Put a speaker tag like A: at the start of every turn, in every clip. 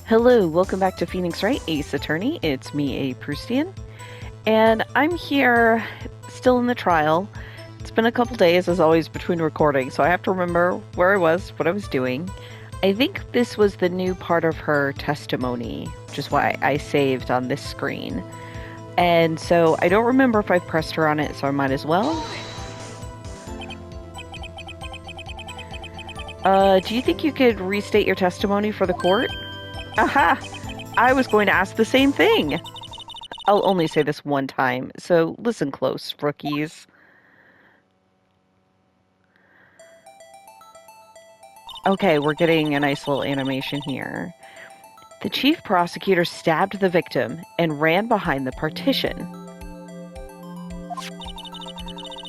A: Hello, welcome back to Phoenix Wright, Ace Attorney. It's me, A. Proustian, and I'm here still in the trial. It's been a couple days, as always, between recording, so I have to remember where I was, what I was doing. I think this was the new part of her testimony, which is why I saved on this screen. And so I don't remember if I pressed her on it, so I might as well. Do you think you could restate your testimony for the court? Aha! I was going to ask the same thing. I'll only say this one time, so listen close, rookies. Okay, we're getting a nice little animation here. The chief prosecutor stabbed the victim and ran behind the partition.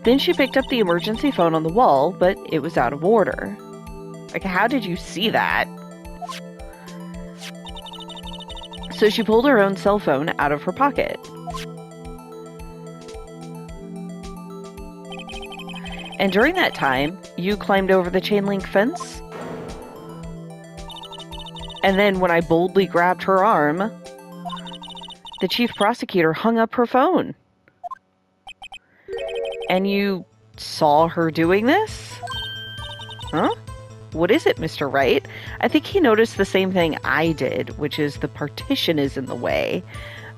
A: Then she picked up the emergency phone on the wall, but it was out of order. Like, how did you see that? So she pulled her own cell phone out of her pocket. And during that time, you climbed over the chain link fence. And then when I boldly grabbed her arm, the chief prosecutor hung up her phone. And you saw her doing this? Huh? What is it, Mr. Wright? I think he noticed the same thing I did, which is the partition is in the way,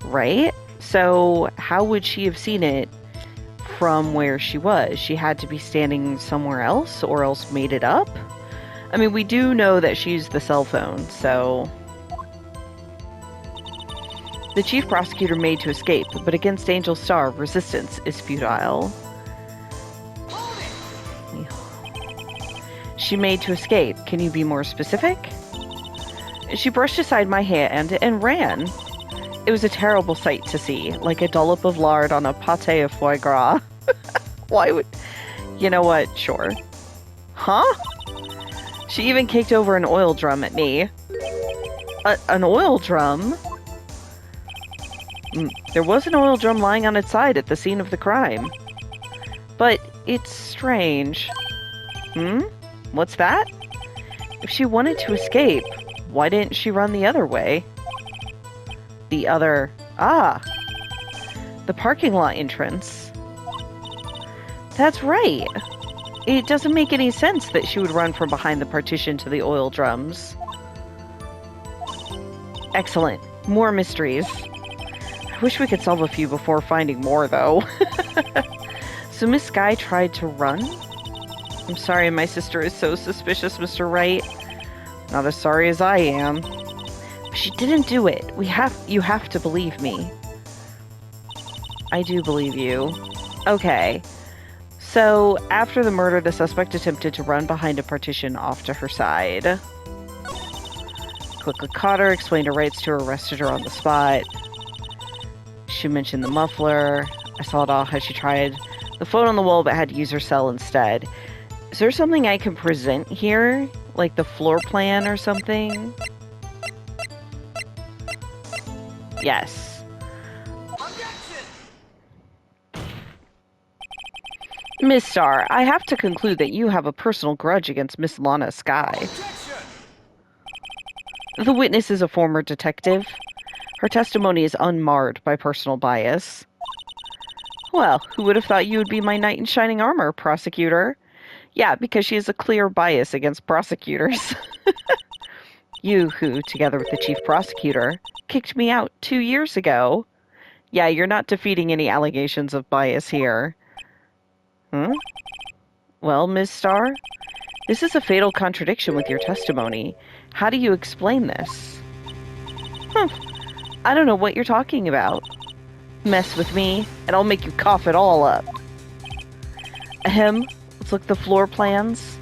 A: right? So how would she have seen it from where she was? She had to be standing somewhere else or else made it up? I mean, we do know that she used the cell phone, so... The chief prosecutor made to escape, but against Angel Starr, resistance is futile. She made to escape. Can you be more specific? She brushed aside my hand and ran. It was a terrible sight to see, like a dollop of lard on a pâté of foie gras. Why would... You know what? Sure. Huh? She even kicked over an oil drum at me. An oil drum? There was an oil drum lying on its side at the scene of the crime. But it's strange. What's that? If she wanted to escape, why didn't she run the other way? The other... Ah! The parking lot entrance. That's right. It doesn't make any sense that she would run from behind the partition to the oil drums. Excellent. More mysteries. I wish we could solve a few before finding more, though. So Miss Skye tried to run? I'm sorry, my sister is so suspicious, Mr. Wright. Not as sorry as I am. But she didn't do it. You have to believe me. I do believe you. Okay. So, after the murder, the suspect attempted to run behind a partition off to her side. Quickly caught her, explained her rights to her, arrested her on the spot. She mentioned the muffler. I saw it all, how she tried the phone on the wall but had to use her cell instead. Is there something I can present here? Like the floor plan or something? Yes. Miss Starr, I have to conclude that you have a personal grudge against Miss Lana Skye. The witness is a former detective. Her testimony is unmarred by personal bias. Well, who would have thought you would be my knight in shining armor, prosecutor? Yeah, because she has a clear bias against prosecutors. You who, together with the chief prosecutor, kicked me out 2 years ago. Yeah, you're not defeating any allegations of bias here. Well, Ms. Starr, this is a fatal contradiction with your testimony. How do you explain this? I don't know what you're talking about. Mess with me, and I'll make you cough it all up. Ahem. Let's look at the floor plans.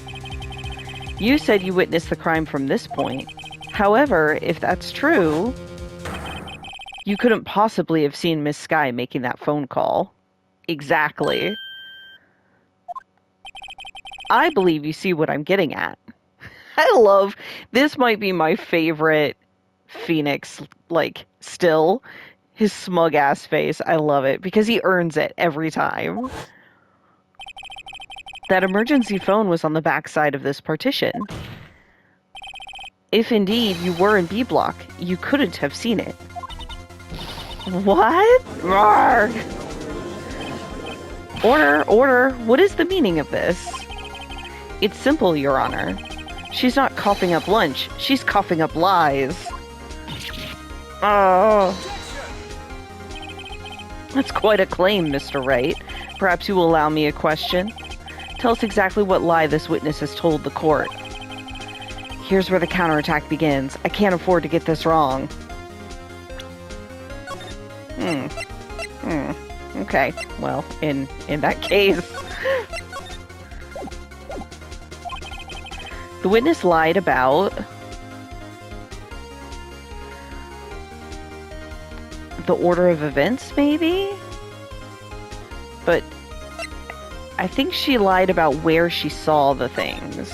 A: You said you witnessed the crime from this point. However, if that's true, you couldn't possibly have seen Miss Skye making that phone call. Exactly. I believe you see what I'm getting at. I love... This might be my favorite Phoenix, still. His smug-ass face. I love it, because he earns it every time. That emergency phone was on the back side of this partition. If indeed you were in B block, you couldn't have seen it. What? Arrgh. Order, what is the meaning of this? It's simple, Your Honor. She's not coughing up lunch, she's coughing up lies. Oh. That's quite a claim, Mr. Wright. Perhaps you will allow me a question? Tell us exactly what lie this witness has told the court. Here's where the counterattack begins. I can't afford to get this wrong. Okay, well, in that case... The witness lied about... the order of events, maybe? But... I think she lied about where she saw the things.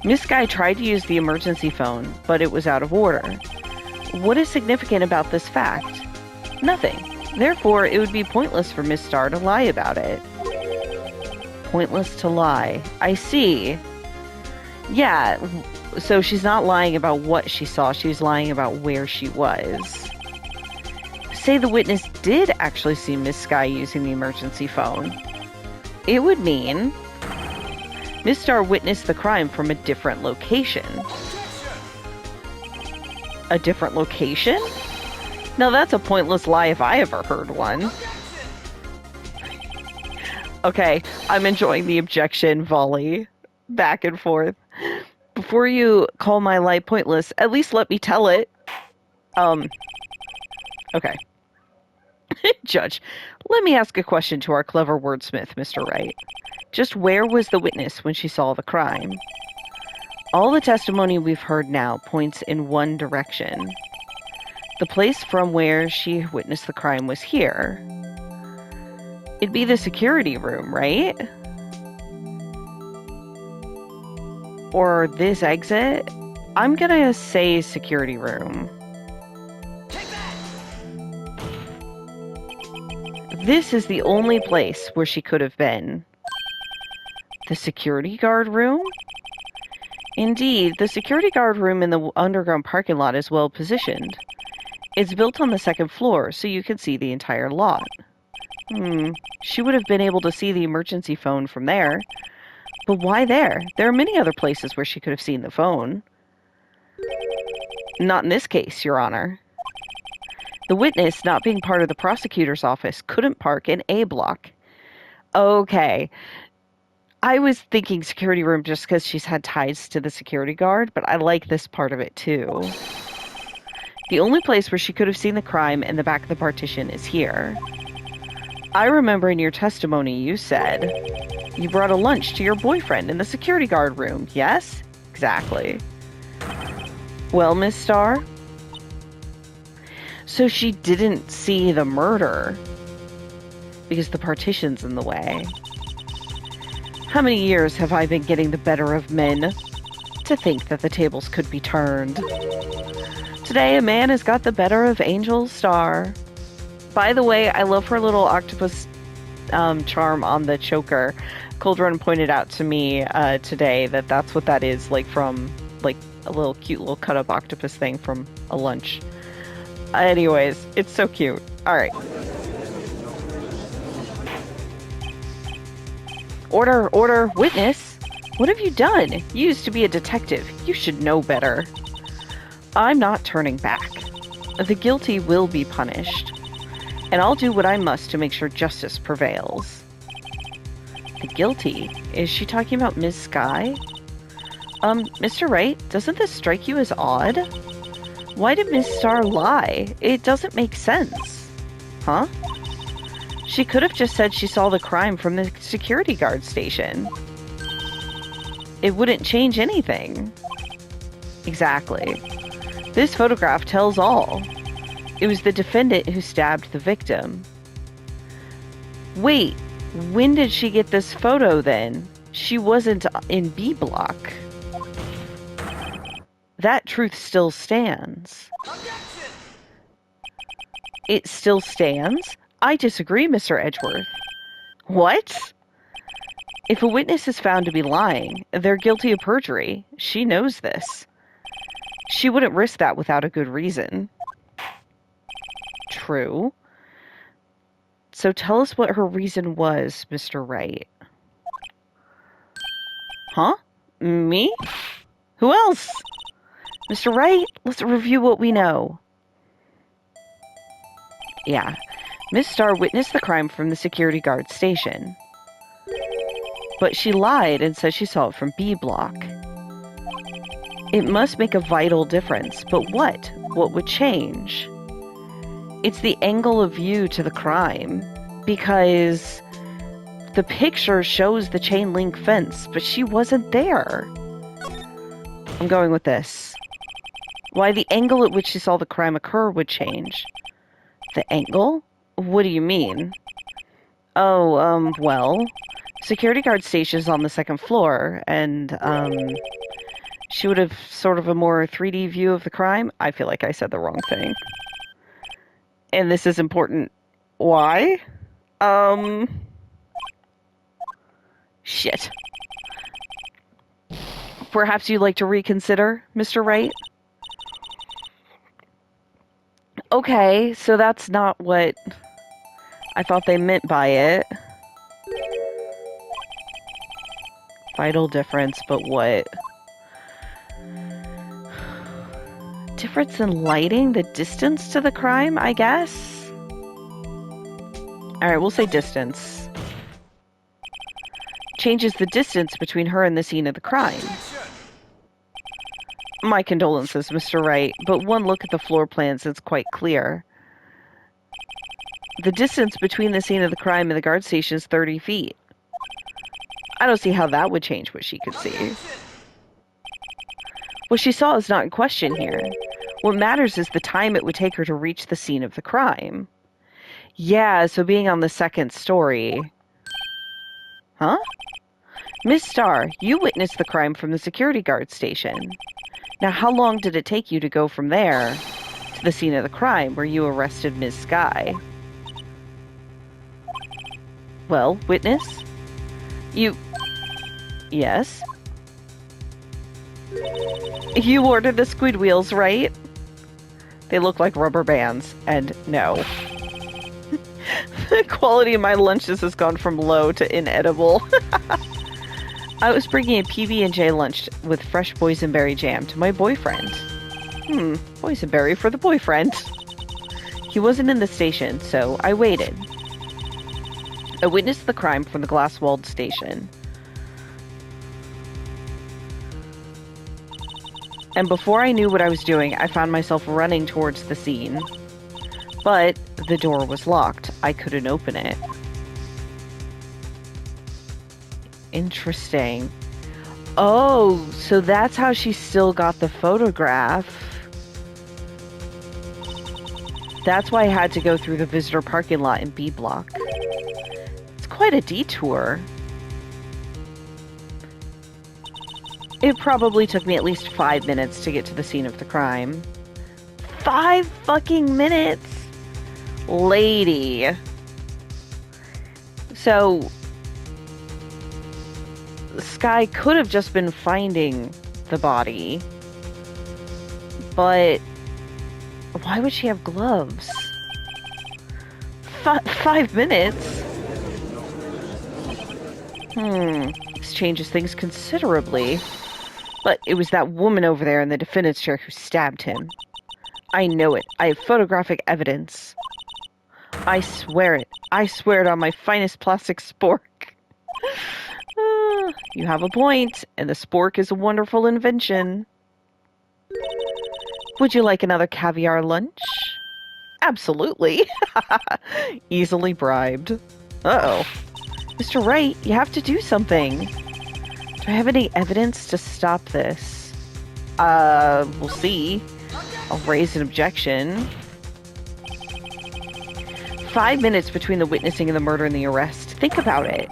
A: Miss Guy tried to use the emergency phone, but it was out of order. What is significant about this fact? Nothing. Therefore, it would be pointless for Miss Starr to lie about it. Pointless to lie. I see. Yeah, so she's not lying about what she saw, she's lying about where she was. Say the witness did actually see Miss Sky using the emergency phone. It would mean Miss Starr witnessed the crime from a different location. A different location? Now that's a pointless lie if I ever heard one. Okay, I'm enjoying the objection volley back and forth. Before you call my lie pointless, at least let me tell it. Okay. Judge, let me ask a question to our clever wordsmith, Mr. Wright. Just where was the witness when she saw the crime? All the testimony we've heard now points in one direction. The place from where she witnessed the crime was here. It'd be the security room, right? Or this exit? I'm gonna say security room. This is the only place where she could have been. The security guard room? Indeed, the security guard room in the underground parking lot is well positioned. It's built on the second floor, so you can see the entire lot. She would have been able to see the emergency phone from there. But why there? There are many other places where she could have seen the phone. Not in this case, Your Honor. The witness, not being part of the prosecutor's office, couldn't park in A block. Okay. I was thinking security room just because she's had ties to the security guard, but I like this part of it too. The only place where she could have seen the crime in the back of the partition is here. I remember in your testimony you said you brought a lunch to your boyfriend in the security guard room, yes? Exactly. Well, Miss Starr? So she didn't see the murder because the partition's in the way. How many years have I been getting the better of men? To think that the tables could be turned. Today, a man has got the better of Angel Starr. By the way, I love her little octopus charm on the choker. Cold Run pointed out to me today that that's what that is, like from like a little cute little cut-up octopus thing from a lunch. Anyways, it's so cute. All right. Order, witness! What have you done? You used to be a detective. You should know better. I'm not turning back. The guilty will be punished. And I'll do what I must to make sure justice prevails. The guilty? Is she talking about Ms. Sky? Mr. Wright, doesn't this strike you as odd? Why did Ms. Starr lie? It doesn't make sense. Huh? She could have just said she saw the crime from the security guard station. It wouldn't change anything. Exactly. This photograph tells all. It was the defendant who stabbed the victim. Wait, when did she get this photo then? She wasn't in B block. That truth still stands. It still stands? I disagree, Mr. Edgeworth. What? If a witness is found to be lying, they're guilty of perjury. She knows this. She wouldn't risk that without a good reason. True. So tell us what her reason was, Mr. Wright. Huh? Me? Who else? Mr. Wright, let's review what we know. Yeah. Miss Starr witnessed the crime from the security guard station. But she lied and said she saw it from B block. It must make a vital difference, but what? What would change? It's the angle of view to the crime, because the picture shows the chain link fence, but she wasn't there. I'm going with this. Why the angle at which she saw the crime occur would change. The angle? What do you mean? Oh, well, security guard station is on the second floor, and, she would have sort of a more 3D view of the crime. I feel like I said the wrong thing. And this is important. Why? Shit. Perhaps you'd like to reconsider, Mr. Wright? Okay, so that's not what I thought they meant by it. Vital difference, but what? Difference in lighting? The distance to the crime, I guess? Alright, we'll say distance. Changes the distance between her and the scene of the crime. My condolences, Mr. Wright, but one look at the floor plans is quite clear. The distance between the scene of the crime and the guard station is 30 feet. I don't see how that would change what she could see. What she saw is not in question here. What matters is the time it would take her to reach the scene of the crime. Yeah, so being on the second story. Huh? Miss Starr, you witnessed the crime from the security guard station. Now, how long did it take you to go from there to the scene of the crime where you arrested Ms. Skye? Well, witness? You... Yes? You ordered the squid wheels, right? They look like rubber bands, and no. The quality of my lunches has gone from low to inedible. I was bringing a PB&J lunch with fresh boysenberry jam to my boyfriend. Boysenberry for the boyfriend. He wasn't in the station, so I waited. I witnessed the crime from the glass-walled station. And before I knew what I was doing, I found myself running towards the scene. But the door was locked. I couldn't open it. Interesting. Oh, so that's how she still got the photograph. That's why I had to go through the visitor parking lot in B block. It's quite a detour. It probably took me at least 5 minutes to get to the scene of the crime. 5 fucking minutes? Lady. So, Skye could have just been finding the body. But why would she have gloves? 5 minutes? This changes things considerably. But it was that woman over there in the defendant's chair who stabbed him. I know it. I have photographic evidence. I swear it. I swear it on my finest plastic spork. You have a point, and the spork is a wonderful invention. Would you like another caviar lunch? Absolutely. Easily bribed. Uh-oh. Mr. Wright, you have to do something. Do I have any evidence to stop this? We'll see. I'll raise an objection. 5 minutes between the witnessing of the murder and the arrest. Think about it.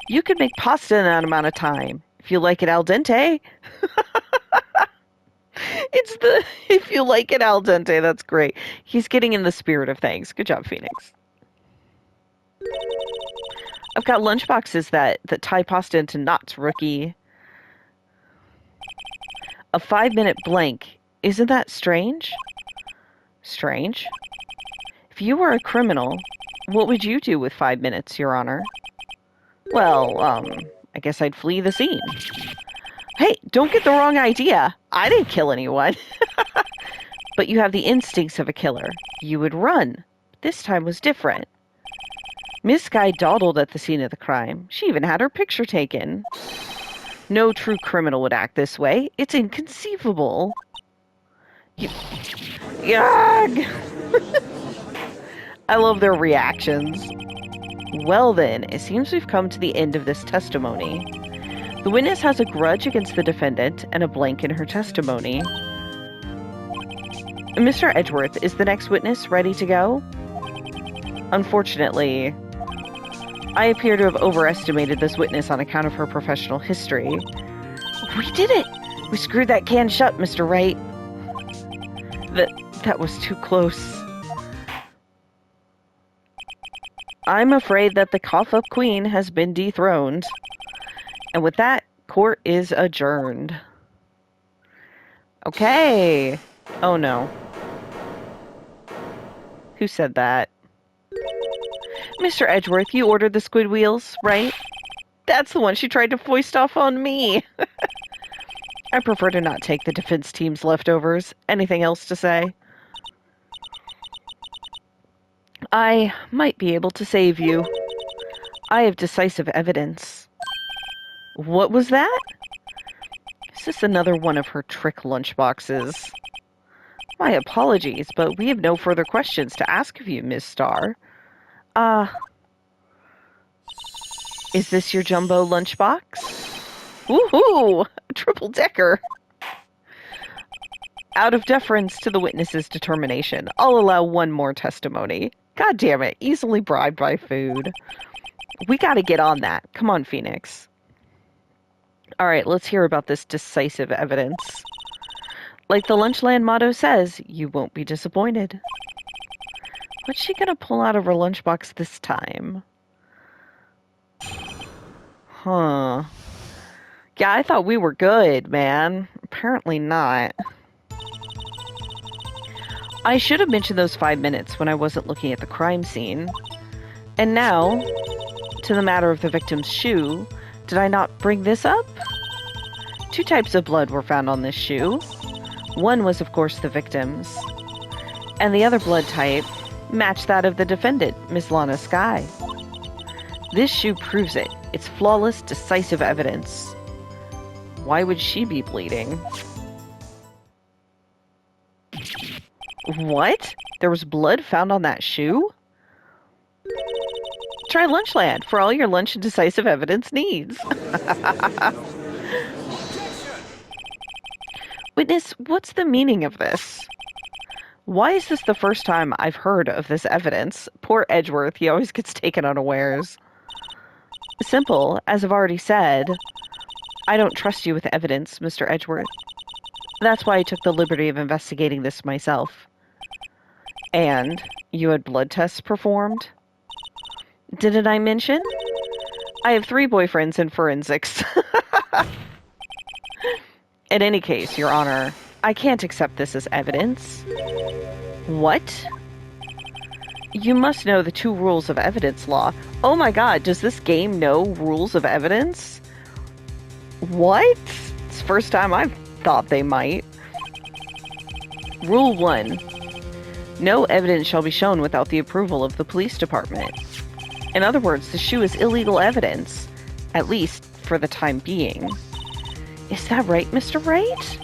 A: You could make pasta in that amount of time. If you like it al dente. It's the, if you like it al dente, that's great. He's getting in the spirit of things. Good job, Phoenix. I've got lunchboxes that tie pasta into knots, rookie. A 5-minute blank Isn't that strange? Strange? If you were a criminal, what would you do with 5 minutes, Your Honor? Well, I guess I'd flee the scene. Hey, don't get the wrong idea. I didn't kill anyone. But you have the instincts of a killer. You would run. This time was different. Miss Sky dawdled at the scene of the crime. She even had her picture taken. No true criminal would act this way. It's inconceivable. Yag! I love their reactions. Well then, it seems we've come to the end of this testimony. The witness has a grudge against the defendant and a blank in her testimony. Mr. Edgeworth, is the next witness ready to go? Unfortunately, I appear to have overestimated this witness on account of her professional history. We did it! We screwed that can shut, Mr. Wright. That was too close. I'm afraid that the cough-up queen has been dethroned. And with that, court is adjourned. Okay. Oh no. Who said that? Mr. Edgeworth, you ordered the squid wheels, right? That's the one she tried to foist off on me. I prefer to not take the defense team's leftovers. Anything else to say? I might be able to save you. I have decisive evidence. What was that? Is this another one of her trick lunchboxes? My apologies, but we have no further questions to ask of you, Miss Starr. Is this your jumbo lunchbox? Woohoo! A triple-decker! Out of deference to the witness's determination, I'll allow one more testimony. God damn it, easily bribed by food. We gotta get on that. Come on, Phoenix. Alright, let's hear about this decisive evidence. Like the Lunchland motto says, you won't be disappointed. What's she gonna pull out of her lunchbox this time? Huh. Yeah, I thought we were good, man. Apparently not. I should have mentioned those 5 minutes when I wasn't looking at the crime scene. And now, to the matter of the victim's shoe, did I not bring this up? 2 types of blood were found on this shoe. One was, of course, the victim's. And the other blood type matched that of the defendant, Miss Lana Skye. This shoe proves it. It's flawless, decisive evidence. Why would she be bleeding? What? There was blood found on that shoe? Try Lunchland for all your lunch and decisive evidence needs. Witness, what's the meaning of this? Why is this the first time I've heard of this evidence? Poor Edgeworth, he always gets taken unawares. Simple, as I've already said. I don't trust you with evidence, Mr. Edgeworth. That's why I took the liberty of investigating this myself. And you had blood tests performed? Didn't I mention? I have 3 boyfriends in forensics. In any case, Your Honor, I can't accept this as evidence. What? You must know the 2 rules of evidence law. Oh my god, does this game know rules of evidence? What? It's the first time I've thought they might. Rule 1. No evidence shall be shown without the approval of the police department. In other words, the shoe is illegal evidence, at least for the time being. Is that right, Mr. Wright?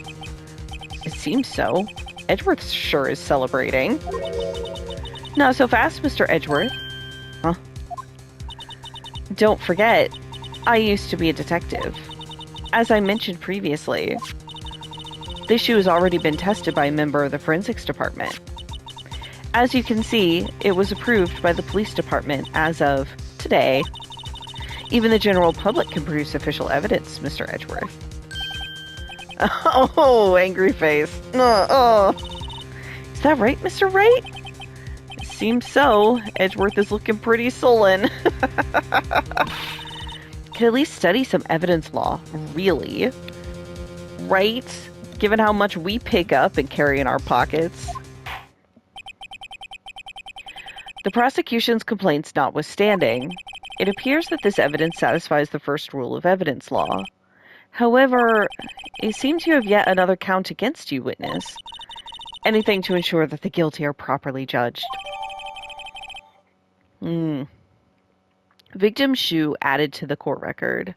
A: It seems so. Edgeworth sure is celebrating. Not so fast, Mr. Edgeworth. Huh? Don't forget, I used to be a detective. As I mentioned previously, this shoe has already been tested by a member of the forensics department. As you can see, it was approved by the police department as of today. Even the general public can produce official evidence, Mr. Edgeworth. Oh, angry face. Is that right, Mr. Wright? It seems so. Edgeworth is looking pretty sullen. Could at least study some evidence law. Really? Right? given how much we pick up and carry in our pockets. The prosecution's complaints notwithstanding, it appears that this evidence satisfies the first rule of evidence law. However, it seems you have yet another count against you, witness. Anything to ensure that the guilty are properly judged. Victim's shoe added to the court record.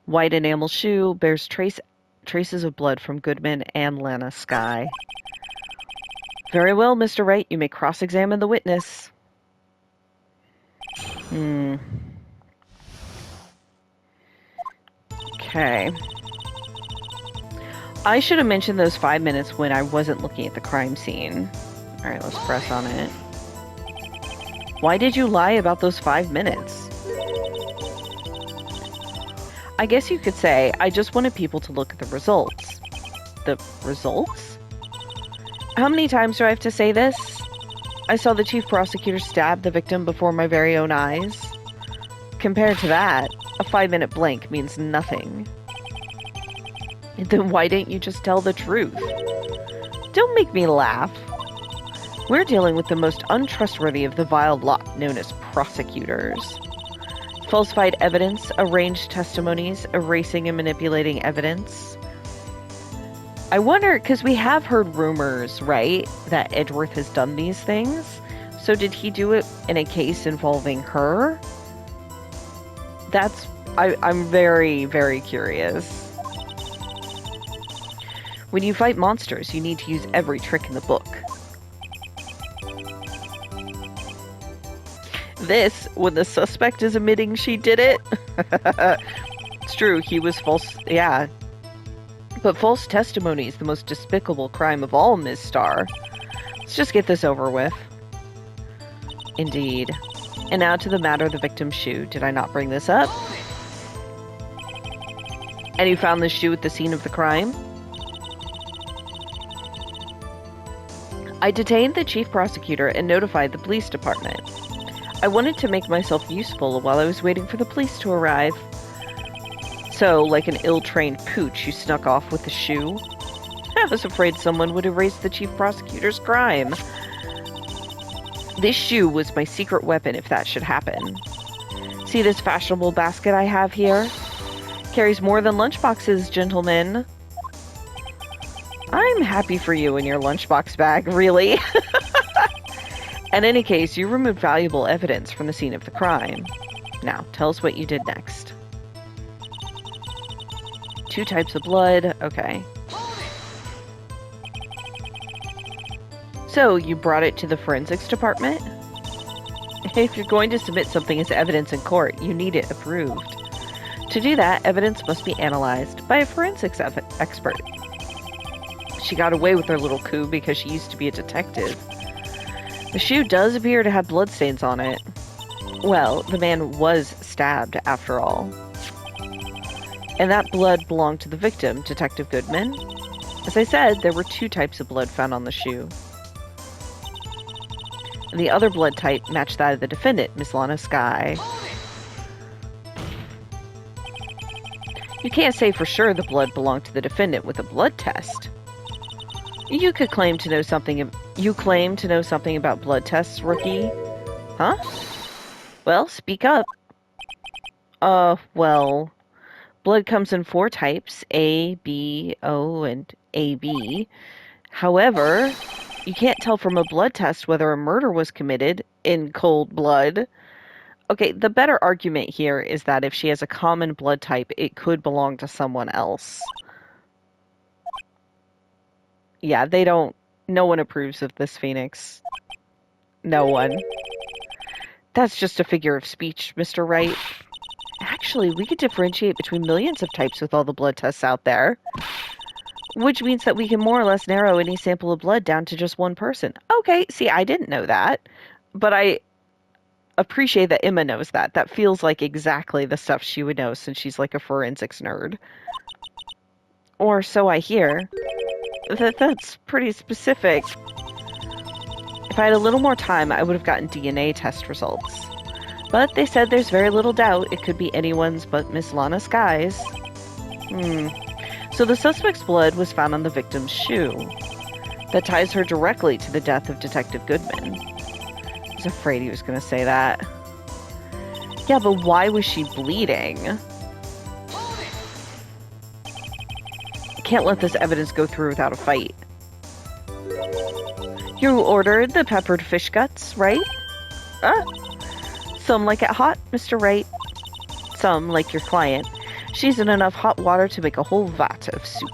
A: White enamel shoe bears traces of blood from Goodman and Lana Skye. Very well, Mr. Wright, you may cross-examine the witness. Okay. I should have mentioned those 5 minutes when I wasn't looking at the crime scene. Alright, let's press on it. Why did you lie about those 5 minutes? I guess you could say, I just wanted people to look at the results. The results? How many times do I have to say this? I saw the chief prosecutor stab the victim before my very own eyes. Compared to that, a 5-minute blank means nothing. Then why didn't you just tell the truth? Don't make me laugh. We're dealing with the most untrustworthy of the vile lot known as prosecutors. Falsified evidence, arranged testimonies, erasing and manipulating evidence. I wonder, because we have heard rumors, right, that Edgeworth has done these things. So did he do it in a case involving her? I'm very, very curious. When you fight monsters, you need to use every trick in the book. This, when the suspect is admitting she did it. It's true, he was false. Yeah. But false testimony is the most despicable crime of all, Ms. Starr. Let's just get this over with. Indeed. And now to the matter of the victim's shoe. Did I not bring this up? And you found this shoe at the scene of the crime? I detained the chief prosecutor and notified the police department. I wanted to make myself useful while I was waiting for the police to arrive. So, like an ill-trained pooch, you snuck off with the shoe? I was afraid someone would erase the chief prosecutor's crime. This shoe was my secret weapon if that should happen. See this fashionable basket I have here? Carries more than lunchboxes, gentlemen. I'm happy for you and your lunchbox bag, really. In any case, you removed valuable evidence from the scene of the crime. Now, tell us what you did next. 2 types of blood. Okay. So, you brought it to the forensics department? If you're going to submit something as evidence in court, you need it approved. To do that, evidence must be analyzed by a forensics expert. She got away with her little coup because she used to be a detective. The shoe does appear to have bloodstains on it. Well, the man was stabbed, after all. And that blood belonged to the victim, Detective Goodman. As I said, there were 2 types of blood found on the shoe. And the other blood type matched that of the defendant, Miss Lana Skye. You can't say for sure the blood belonged to the defendant with a blood test. You could claim to know something. You claim to know something about blood tests, rookie? Huh? Well, speak up. Well, blood comes in 4 types: A, B, O, and AB. However, you can't tell from a blood test whether a murder was committed in cold blood. Okay, the better argument here is that if she has a common blood type, it could belong to someone else. Yeah, no one approves of this, Phoenix. No one. That's just a figure of speech, Mr. Wright. Actually, we could differentiate between millions of types with all the blood tests out there. Which means that we can more or less narrow any sample of blood down to just one person. Okay, see, I didn't know that. But I appreciate that Emma knows that. That feels like exactly the stuff she would know since she's like a forensics nerd. Or so I hear. That's pretty specific. If I had a little more time, I would have gotten DNA test results. But they said there's very little doubt it could be anyone's but Miss Lana Skye's. So the suspect's blood was found on the victim's shoe. That ties her directly to the death of Detective Goodman. I was afraid he was going to say that. Yeah, but why was she bleeding? I can't let this evidence go through without a fight. You ordered the peppered fish guts, right? Some like it hot, Mr. Wright. Some like your client. She's in enough hot water to make a whole vat of soup.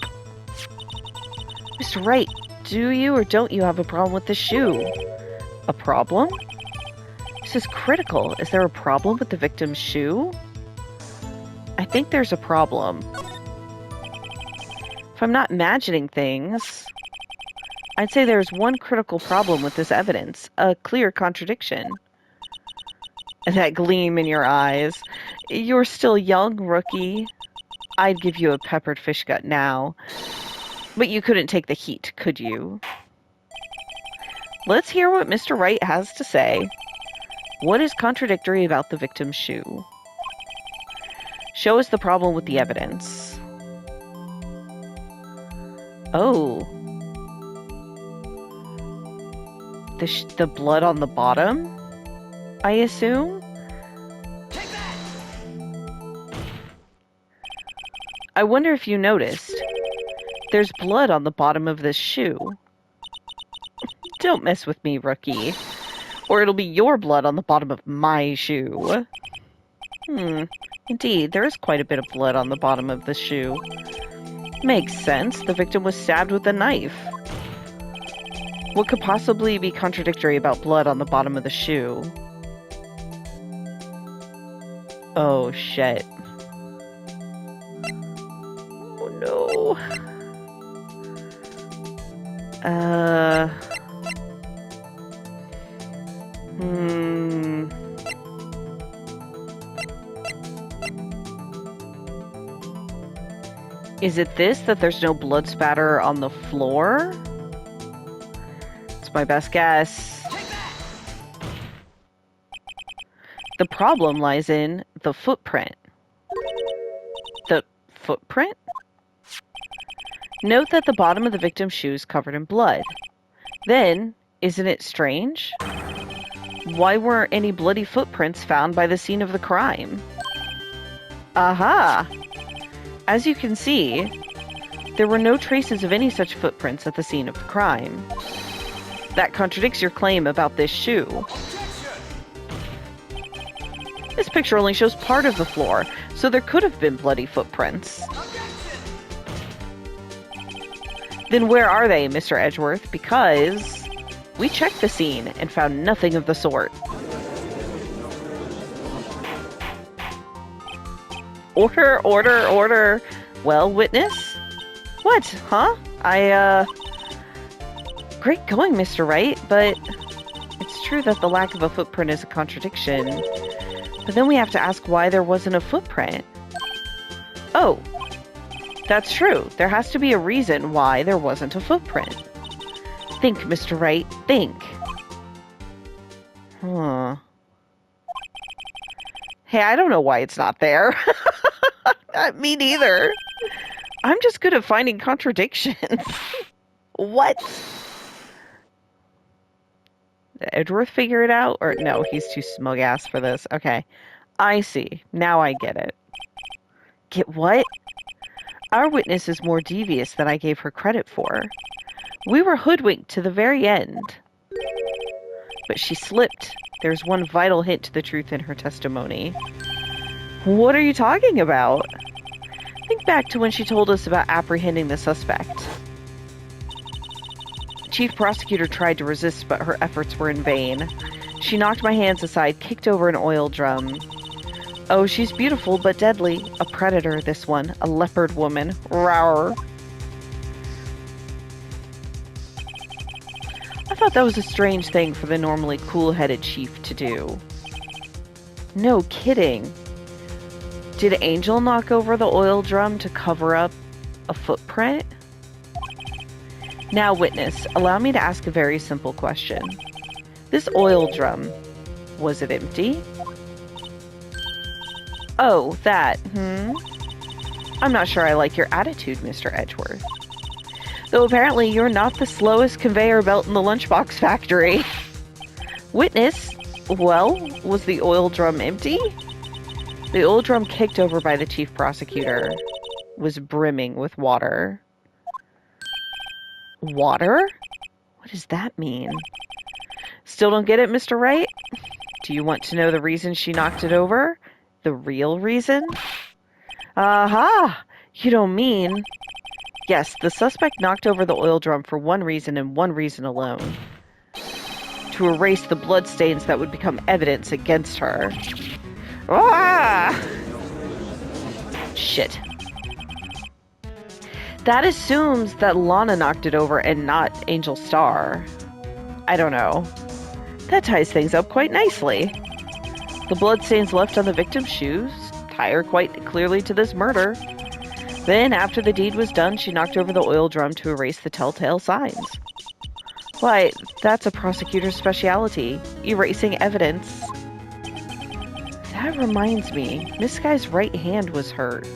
A: Mr. Wright, do you or don't you have a problem with the shoe? A problem? This is critical. Is there a problem with the victim's shoe? I think there's a problem. If I'm not imagining things, I'd say there's one critical problem with this evidence. A clear contradiction. That gleam in your eyes. You're still young, rookie. I'd give you a peppered fish gut now. But you couldn't take the heat, could you? Let's hear what Mr. Wright has to say. What is contradictory about the victim's shoe? Show us the problem with the evidence. Oh. The blood on the bottom? I assume? Take that! I wonder if you noticed. There's blood on the bottom of this shoe. Don't mess with me, rookie. Or it'll be your blood on the bottom of my shoe. Indeed, there is quite a bit of blood on the bottom of the shoe. Makes sense. The victim was stabbed with a knife. What could possibly be contradictory about blood on the bottom of the shoe? Oh, shit. Oh, no. Is it this, that there's no blood spatter on the floor? It's my best guess. The problem lies in the footprint. The footprint? Note that the bottom of the victim's shoe is covered in blood. Then, isn't it strange? Why weren't any bloody footprints found by the scene of the crime? Aha! As you can see, there were no traces of any such footprints at the scene of the crime. That contradicts your claim about this shoe. This picture only shows part of the floor, so there could have been bloody footprints. Then where are they, Mr. Edgeworth? Because we checked the scene and found nothing of the sort. Order, order, order. Well, witness? What, huh? Great going, Mr. Wright, but it's true that the lack of a footprint is a contradiction. But then we have to ask why there wasn't a footprint. Oh, that's true. There has to be a reason why there wasn't a footprint. Think, Mr. Wright, think. Huh. Hey, I don't know why it's not there. Me neither. I'm just good at finding contradictions. What? Did Edgeworth figure it out? Or no, he's too smug-ass for this. Okay. I see. Now I get it. Get what? Our witness is more devious than I gave her credit for. We were hoodwinked to the very end. But she slipped. There's one vital hint to the truth in her testimony. What are you talking about? Think back to when she told us about apprehending the suspect. Chief Prosecutor tried to resist, but her efforts were in vain. She knocked my hands aside, kicked over an oil drum. Oh, she's beautiful but deadly. A predator, this one. A leopard woman. Rawr. I thought that was a strange thing for the normally cool-headed chief to do. No kidding. Did Angel knock over the oil drum to cover up a footprint? Now, witness, allow me to ask a very simple question. This oil drum, was it empty? Oh, that, I'm not sure I like your attitude, Mr. Edgeworth. Though apparently you're not the slowest conveyor belt in the lunchbox factory. Witness, well, was the oil drum empty? The oil drum kicked over by the chief prosecutor was brimming with water. Water? What does that mean? Still don't get it, Mr. Wright? Do you want to know the reason she knocked it over? The real reason? Aha! You don't mean... Yes, the suspect knocked over the oil drum for one reason and one reason alone. To erase the bloodstains that would become evidence against her. Ah! Shit. That assumes that Lana knocked it over and not Angel Starr. I don't know. That ties things up quite nicely. The bloodstains left on the victim's shoes tie her quite clearly to this murder. Then, after the deed was done, she knocked over the oil drum to erase the telltale signs. Why, that's a prosecutor's specialty, erasing evidence. That reminds me, Miss Guy's right hand was hurt.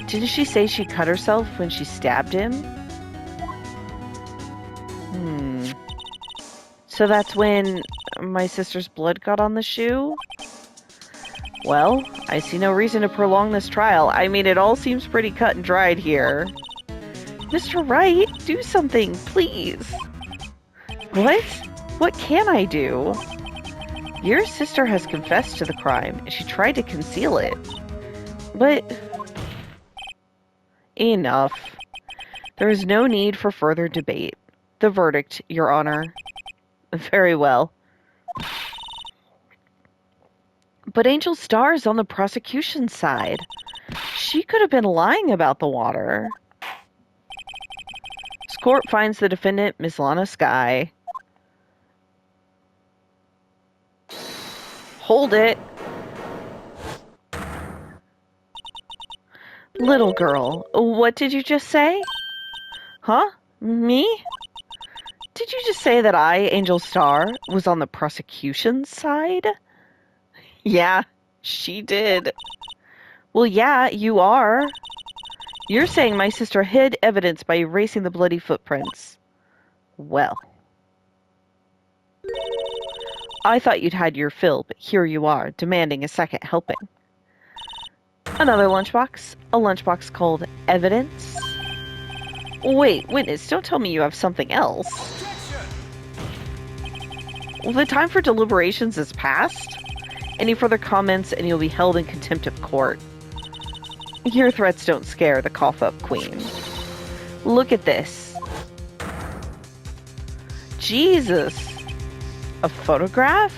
A: Didn't she say she cut herself when she stabbed him? So that's when my sister's blood got on the shoe? Well, I see no reason to prolong this trial. I mean, it all seems pretty cut and dried here. Mr. Wright, do something, please. What? What can I do? Your sister has confessed to the crime, and she tried to conceal it. But... Enough. There is no need for further debate. The verdict, Your Honor. Very well. But Angel Starr is on the prosecution's side. She could have been lying about the water. This court finds the defendant, Miss Lana Skye. Hold it. Little girl, what did you just say? Huh? Me? Did you just say that I, Angel Starr, was on the prosecution's side? Yeah, she did. Well, yeah, you are. You're saying my sister hid evidence by erasing the bloody footprints. Well. I thought you'd had your fill, but here you are, demanding a second helping. Another lunchbox. A lunchbox called Evidence. Wait, witness, don't tell me you have something else. Well, the time for deliberations is past. Any further comments and you'll be held in contempt of court. Your threats don't scare the cough-up queen. Look at this. Jesus. A photograph?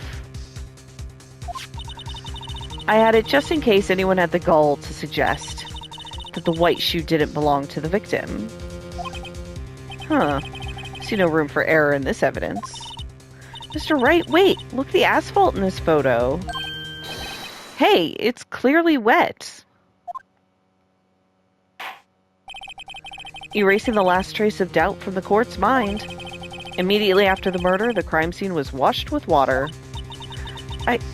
A: I had it just in case anyone had the gall to suggest that the white shoe didn't belong to the victim. Huh. See no room for error in this evidence. Mr. Wright, wait! Look at the asphalt in this photo. Hey, it's clearly wet. Erasing the last trace of doubt from the court's mind. Immediately after the murder, the crime scene was washed with water.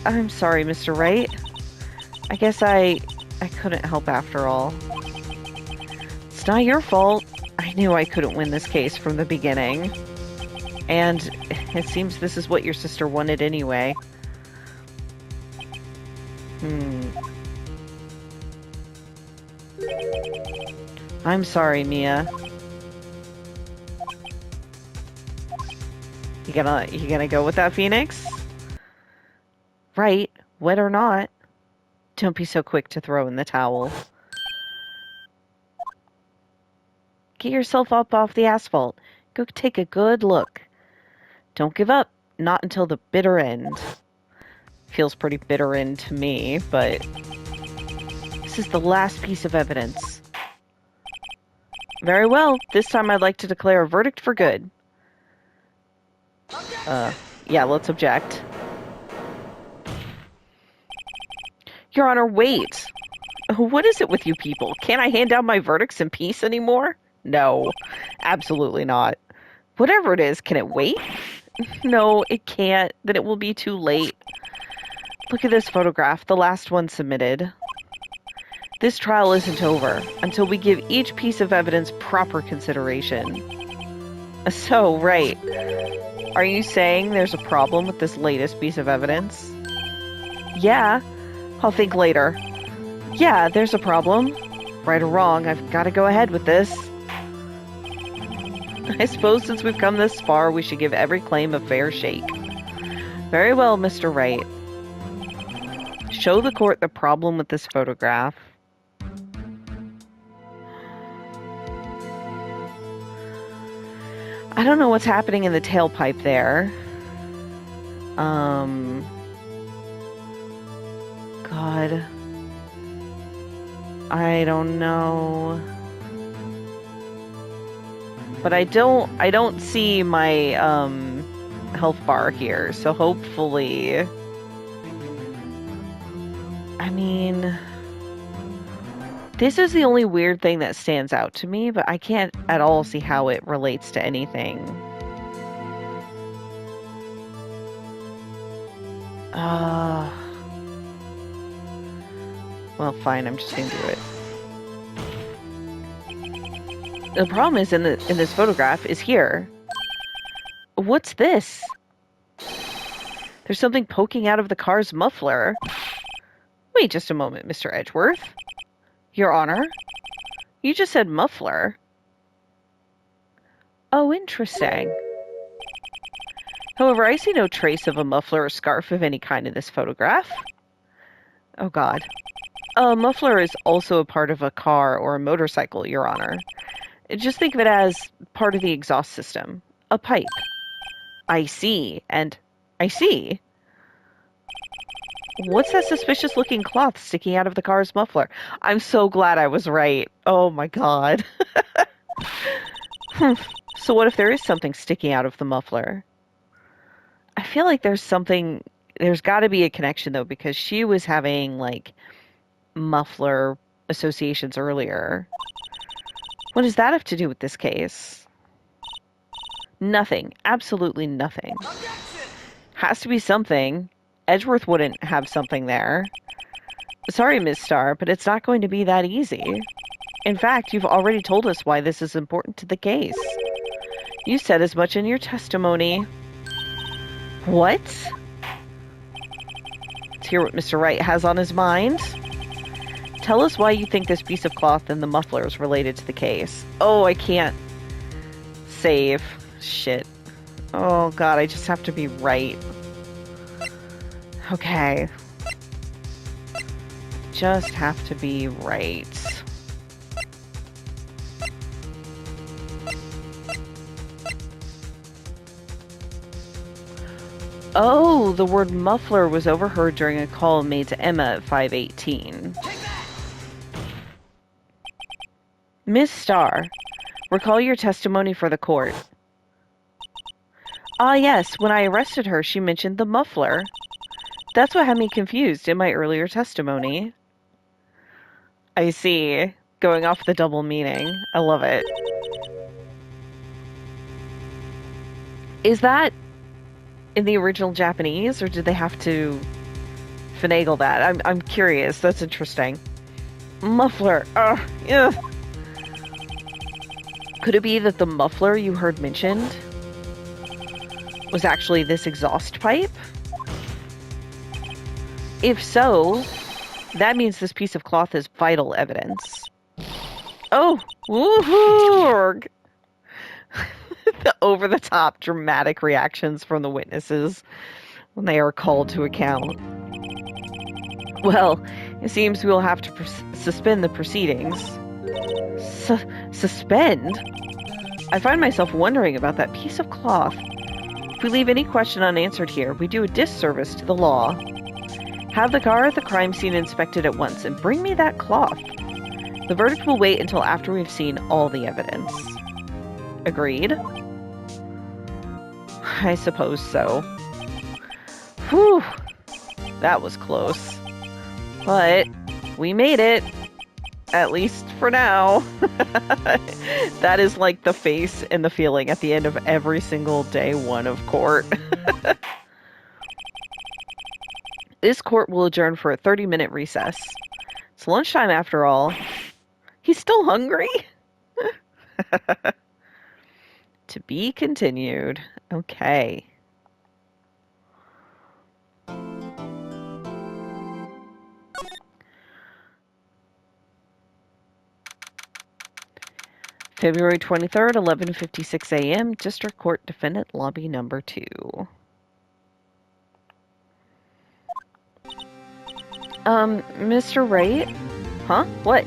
A: I'm sorry, Mr. Wright. I guess I couldn't help after all. It's not your fault. I knew I couldn't win this case from the beginning. And it seems this is what your sister wanted anyway. I'm sorry, Mia. You gonna go with that, Phoenix? Right, wet or not. Don't be so quick to throw in the towel. Get yourself up off the asphalt. Go take a good look. Don't give up. Not until the bitter end. Feels pretty bitter end to me, but this is the last piece of evidence. Very well. This time I'd like to declare a verdict for good. Yeah, let's object. Your Honor, wait. What is it with you people? Can't I hand down my verdicts in peace anymore? No, absolutely not. Whatever it is, can it wait? No, it can't. Then it will be too late. Look at this photograph, the last one submitted. This trial isn't over until we give each piece of evidence proper consideration. So, right. Are you saying there's a problem with this latest piece of evidence? Yeah. I'll think later. Yeah, there's a problem. Right or wrong, I've got to go ahead with this. I suppose since we've come this far, we should give every claim a fair shake. Very well, Mr. Wright. Show the court the problem with this photograph. I don't know what's happening in the tailpipe there. God. I don't know. But I don't see my health bar here, so hopefully. I mean, this is the only weird thing that stands out to me, but I can't at all see how it relates to anything. Well, fine, I'm just gonna do it. The problem is in this photograph is here. What's this? There's something poking out of the car's muffler. Wait just a moment, Mr. Edgeworth. Your Honor? You just said muffler. Oh, interesting. However, I see no trace of a muffler or scarf of any kind in this photograph. Oh, God. A muffler is also a part of a car or a motorcycle, Your Honor. Just think of it as part of the exhaust system. A pipe. I see. And I see. What's that suspicious-looking cloth sticking out of the car's muffler? I'm so glad I was right. Oh, my God. So what if there is something sticking out of the muffler? I feel like there's something... There's got to be a connection, though, because she was having, like, muffler associations earlier. What does that have to do with this case? Nothing. Absolutely nothing. Has to be something. Edgeworth wouldn't have something there. Sorry, Ms. Starr, but it's not going to be that easy. In fact, you've already told us why this is important to the case. You said as much in your testimony. What? Let's hear what Mr. Wright has on his mind. Tell us why you think this piece of cloth and the muffler is related to the case. Oh, I can't save. Shit. Oh, God, I just have to be right. Okay. Just have to be right. Oh, the word muffler was overheard during a call made to Emma at 5:18. Miss Starr, recall your testimony for the court. Ah, yes, when I arrested her, she mentioned the muffler. That's what had me confused in my earlier testimony. I see. Going off the double meaning. I love it. Is that in the original Japanese, or did they have to finagle that? I'm curious. That's interesting. Muffler. Yeah. Could it be that the muffler you heard mentioned was actually this exhaust pipe? If so, that means this piece of cloth is vital evidence. Oh, woohoo! The over-the-top dramatic reactions from the witnesses when they are called to account. Well, it seems we'll have to suspend the proceedings. Suspend? I find myself wondering about that piece of cloth. If we leave any question unanswered here, we do a disservice to the law. Have the car at the crime scene inspected at once and bring me that cloth. The verdict will wait until after we've seen all the evidence. Agreed? I suppose so. Whew. That was close. But we made it. At least for now. That is like the face and the feeling at the end of every single day one of court. This court will adjourn for a 30-minute recess. It's lunchtime after all. He's still hungry? To be continued. Okay. February 23rd, 11:56 a.m., District Court Defendant Lobby Number 2. Mr. Wright? Huh? What?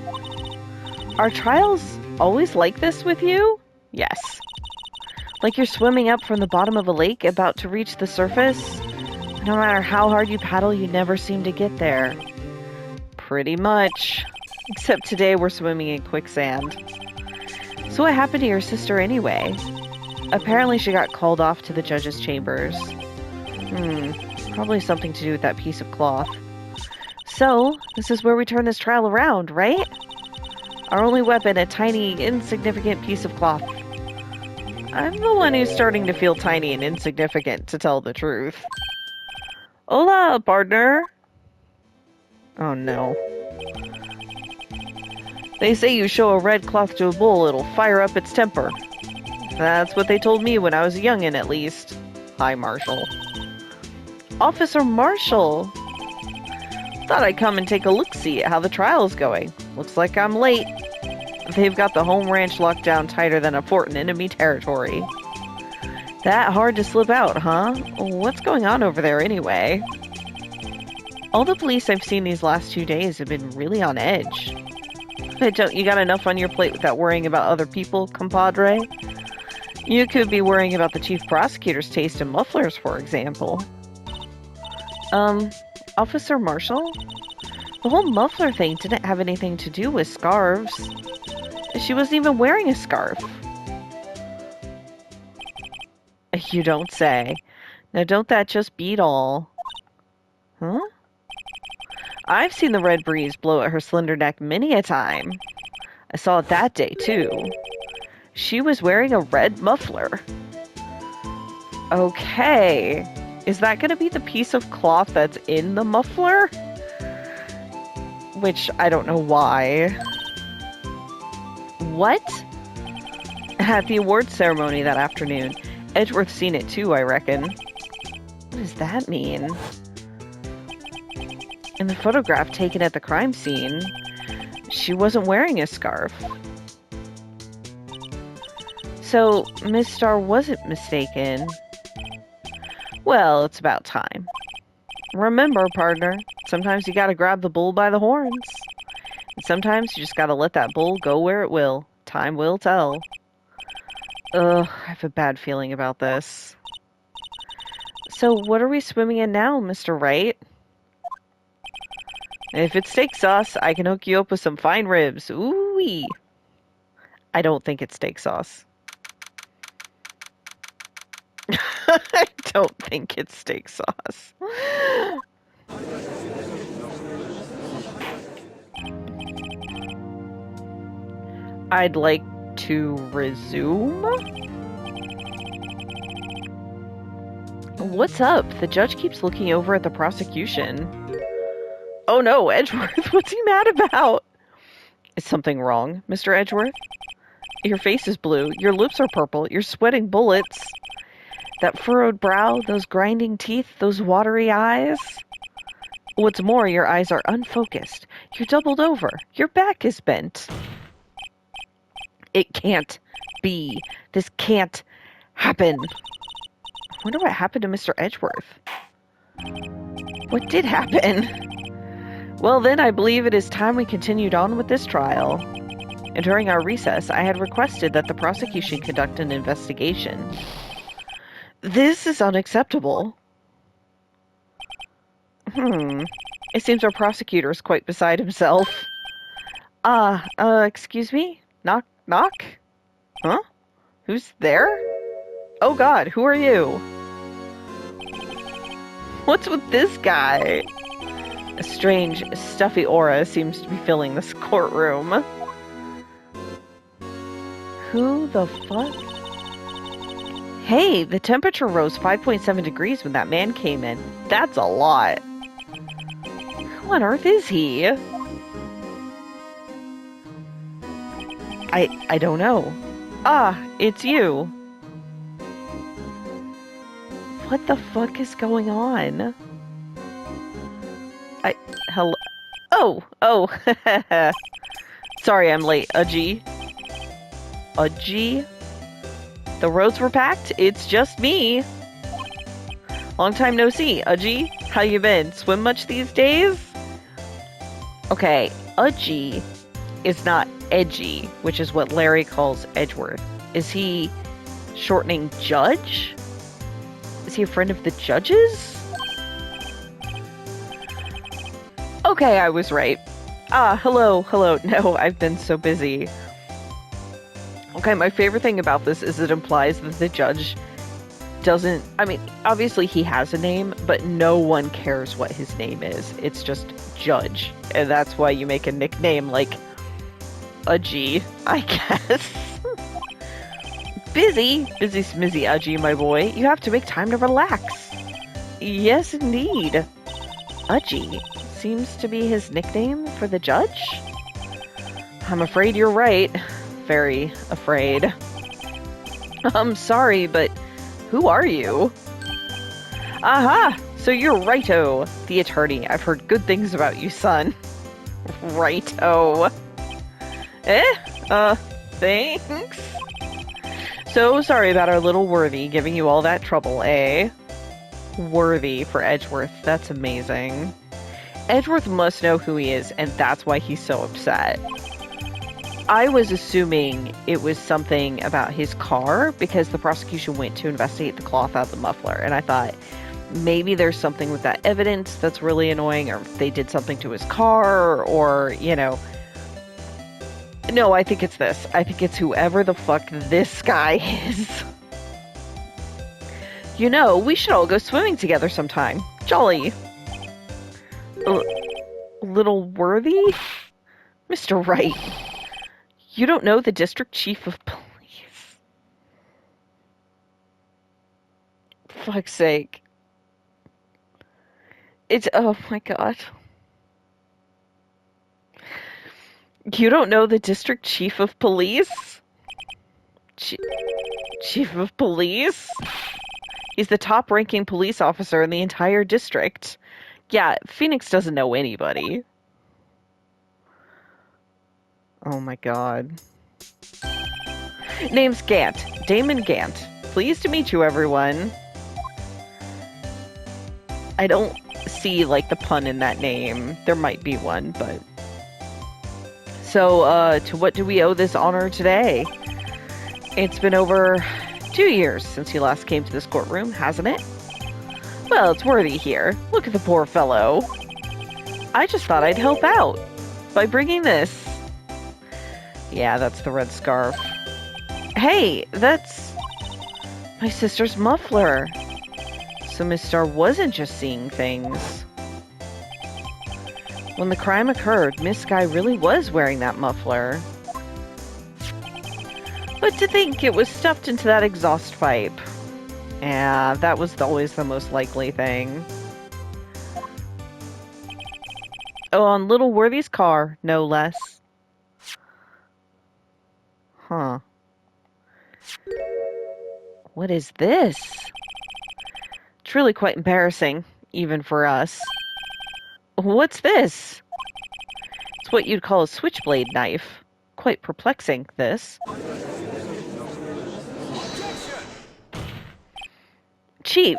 A: Are trials always like this with you? Yes. Like you're swimming up from the bottom of a lake about to reach the surface? No matter how hard you paddle, you never seem to get there. Pretty much. Except today we're swimming in quicksand. So what happened to your sister anyway? Apparently she got called off to the judge's chambers. Probably something to do with that piece of cloth. So, this is where we turn this trial around, right? Our only weapon, a tiny, insignificant piece of cloth. I'm the one who's starting to feel tiny and insignificant, to tell the truth. Hola, partner! Oh no. They say you show a red cloth to a bull, it'll fire up its temper. That's what they told me when I was a youngin', at least. Hi, Marshall. Officer Marshall! Thought I'd come and take a look-see at how the trial's going. Looks like I'm late. They've got the home ranch locked down tighter than a fort in enemy territory. That hard to slip out, huh? What's going on over there anyway? All the police I've seen these last 2 days have been really on edge. Don't you got enough on your plate without worrying about other people, compadre? You could be worrying about the chief prosecutor's taste in mufflers, for example. Officer Marshall? The whole muffler thing didn't have anything to do with scarves. She wasn't even wearing a scarf. You don't say. Now don't that just beat all? Huh? I've seen the red breeze blow at her slender neck many a time. I saw it that day, too. She was wearing a red muffler. Okay. Is that going to be the piece of cloth that's in the muffler? Which, I don't know why. What? At the awards ceremony that afternoon. Edgeworth's seen it too, I reckon. What does that mean? In the photograph taken at the crime scene, she wasn't wearing a scarf. So, Miss Starr wasn't mistaken. Well, it's about time. Remember, partner, sometimes you gotta grab the bull by the horns. And sometimes you just gotta let that bull go where it will. Time will tell. Ugh, I have a bad feeling about this. So, what are we swimming in now, Mr. Wright? If it's steak sauce, I can hook you up with some fine ribs. Ooh-wee. I don't think it's steak sauce. I don't think it's steak sauce. I'd like to resume. What's up? The judge keeps looking over at the prosecution. Oh no, Edgeworth, what's he mad about? Is something wrong, Mr. Edgeworth? Your face is blue, your lips are purple, you're sweating bullets. That furrowed brow, those grinding teeth, those watery eyes. What's more, your eyes are unfocused. You're doubled over. Your back is bent. It can't be. This can't happen. I wonder what happened to Mr. Edgeworth. What did happen? Well, then I believe it is time we continued on with this trial. And during our recess, I had requested that the prosecution conduct an investigation. This is unacceptable. It seems our prosecutor is quite beside himself. Excuse me? Knock, knock? Huh? Who's there? Oh God, who are you? What's with this guy? A strange, stuffy aura seems to be filling this courtroom. Who the fuck? Hey, the temperature rose 5.7 degrees when that man came in. That's a lot. Who on earth is he? I don't know. Ah, it's you. What the fuck is going on? Hello. Oh. Sorry I'm late, Udgy. Udgy? The roads were packed? It's just me. Long time no see, Udgy. How you been? Swim much these days? Okay, Udgy is not edgy, which is what Larry calls Edgeworth. Is he shortening Judge? Is he a friend of the judges? Okay, I was right. Ah, hello. No, I've been so busy. Okay, my favorite thing about this is it implies that the judge doesn't... I mean, obviously he has a name, but no one cares what his name is. It's just Judge. And that's why you make a nickname like Udgy, I guess. Busy smizzy Udgy, my boy. You have to make time to relax. Yes, indeed. Udgy seems to be his nickname for the judge? I'm afraid you're right. Very afraid. I'm sorry, but who are you? Aha! So you're Righto, the attorney. I've heard good things about you, son. Righto. Thanks. So sorry about our little Worthy giving you all that trouble, eh? Worthy for Edgeworth. That's amazing. Edgeworth must know who he is, and that's why he's so upset. I was assuming it was something about his car, because the prosecution went to investigate the cloth out of the muffler, and I thought, maybe there's something with that evidence that's really annoying, or they did something to his car, or, you know... No, I think it's this. I think it's whoever the fuck this guy is. You know, we should all go swimming together sometime. Jolly. Little Worthy? Mr. Wright. You don't know the district chief of police. Fuck's sake. Oh my god. You don't know the district chief of police? Chief of police? He's the top-ranking police officer in the entire district. Yeah, Phoenix doesn't know anybody. Oh my god. Name's Gant. Damon Gant. Pleased to meet you, everyone. I don't see, like, the pun in that name. There might be one, but... So, to what do we owe this honor today? It's been over 2 years since you last came to this courtroom, hasn't it? Well, it's Worthy here. Look at the poor fellow. I just thought I'd help out by bringing this. Yeah, that's the red scarf. Hey, that's my sister's muffler. So Miss Starr wasn't just seeing things. When the crime occurred, Miss Sky really was wearing that muffler. But to think it was stuffed into that exhaust pipe. Yeah, that was always the most likely thing. Oh, on Little Worthy's car, no less. Huh. What is this? It's really quite embarrassing, even for us. What's this? It's what you'd call a switchblade knife. Quite perplexing, this. Chief,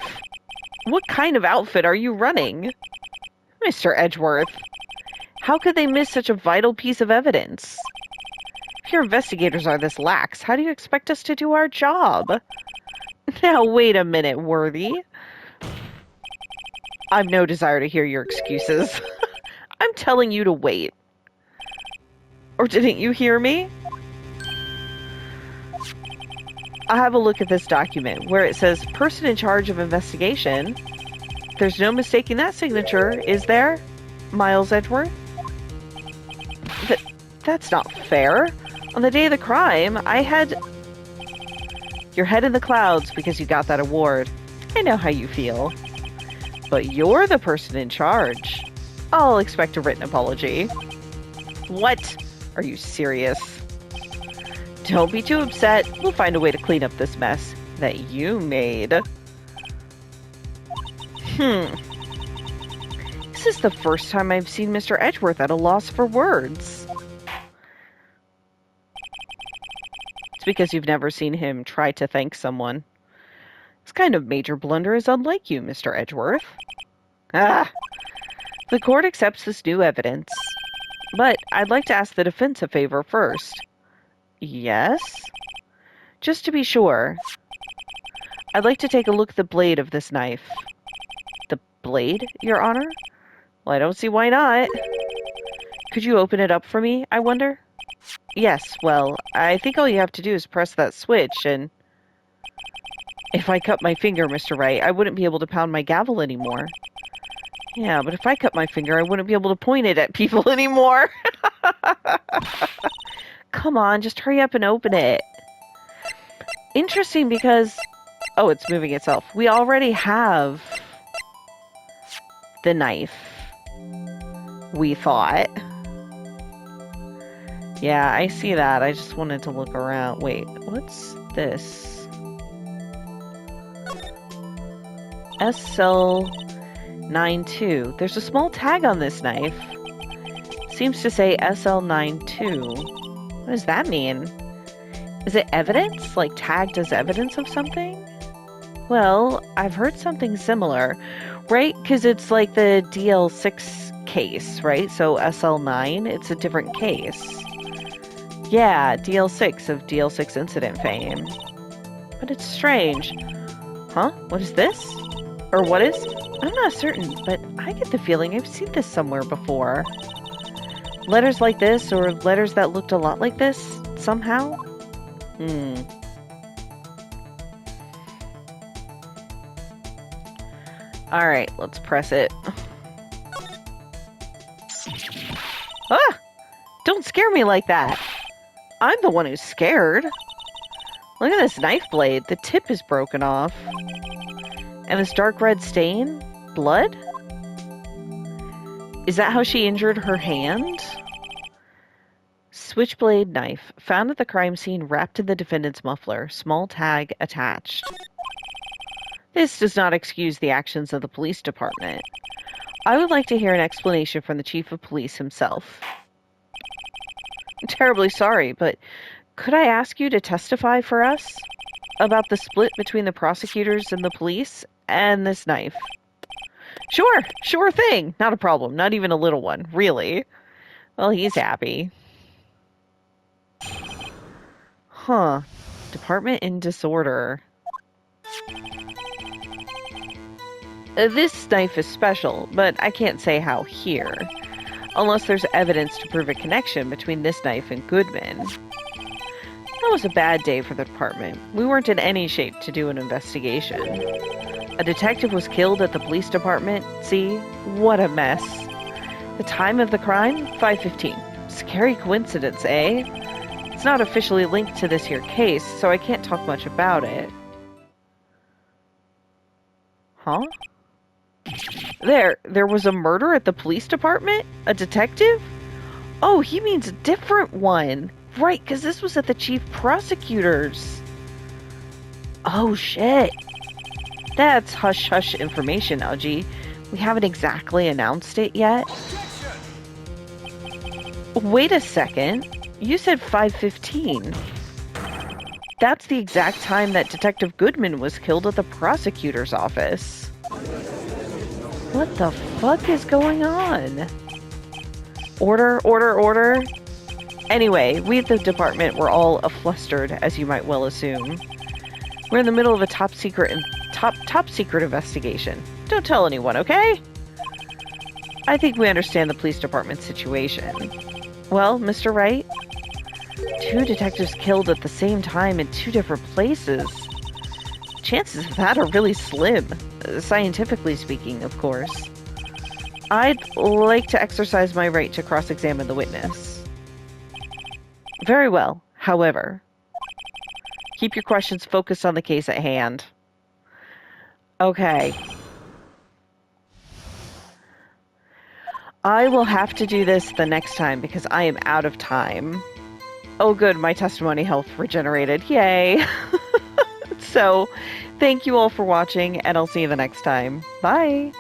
A: what kind of outfit are you running? Mr. Edgeworth, how could they miss such a vital piece of evidence? If your investigators are this lax, how do you expect us to do our job? Now, wait a minute, Worthy. I've no desire to hear your excuses. I'm telling you to wait. Or didn't you hear me? I have a look at this document where it says person in charge of investigation. There's no mistaking that signature, is there, Miles Edgeworth? That's not fair. On the day of the crime, I had your head in the clouds because you got that award. I know how you feel. But you're the person in charge. I'll expect a written apology. What? Are you serious? Don't be too upset. We'll find a way to clean up this mess that you made. This is the first time I've seen Mr. Edgeworth at a loss for words. It's because you've never seen him try to thank someone. This kind of major blunder is unlike you, Mr. Edgeworth. Ah! The court accepts this new evidence. But I'd like to ask the defense a favor first. Yes? Just to be sure. I'd like to take a look at the blade of this knife. The blade, Your Honor? Well, I don't see why not. Could you open it up for me, I wonder? Yes, well, I think all you have to do is press that switch and... If I cut my finger, Mr. Wright, I wouldn't be able to pound my gavel anymore. Yeah, but if I cut my finger, I wouldn't be able to point it at people anymore. Come on, just hurry up and open it. Interesting because... Oh, it's moving itself. We already have the knife, we thought. Yeah, I see that. I just wanted to look around. Wait, what's this? SL92. There's a small tag on this knife. Seems to say SL92. What does that mean? Is it evidence? Like tagged as evidence of something? Well, I've heard something similar, right? Because it's like the DL6 case, right? So SL9, it's a different case. Yeah, DL6 of DL6 incident fame. But it's strange. Huh? What is this? Or what is? I'm not certain, but I get the feeling I've seen this somewhere before. Letters like this, or letters that looked a lot like this, somehow? Alright, let's press it. Ah! Don't scare me like that! I'm the one who's scared. Look at this knife blade. The tip is broken off. And this dark red stain? Blood? Is that how she injured her hand? Switchblade knife. Found at the crime scene wrapped in the defendant's muffler. Small tag attached. This does not excuse the actions of the police department. I would like to hear an explanation from the chief of police himself. I'm terribly sorry, but could I ask you to testify for us about the split between the prosecutors and the police and this knife? Sure thing. Not a problem. Not even a little one, really. Well, he's happy. Huh. Department in disorder. This knife is special, but I can't say how here. Unless there's evidence to prove a connection between this knife and Goodman. That was a bad day for the department. We weren't in any shape to do an investigation. A detective was killed at the police department. See? What a mess. The time of the crime? 5:15. Scary coincidence, eh? It's not officially linked to this here case, so I can't talk much about it. Huh? There was a murder at the police department? A detective? Oh, he means a different one. Right, because this was at the chief prosecutor's. Oh, shit. That's hush-hush information, LG. We haven't exactly announced it yet. Wait a second. You said 5:15. That's the exact time that Detective Goodman was killed at the prosecutor's office. What the fuck is going on? Order. Anyway, we at the department were all aflustered, as you might well assume. We're in the middle of a top secret investigation. Don't tell anyone, okay? I think we understand the police department's situation. Well, Mr. Wright? 2 detectives killed at the same time in 2 different places. Chances of that are really slim. Scientifically speaking, of course. I'd like to exercise my right to cross-examine the witness. Very well. However, keep your questions focused on the case at hand. Okay. I will have to do this the next time because I am out of time. Oh, good. My testimony health regenerated. Yay. So, thank you all for watching, and I'll see you the next time. Bye.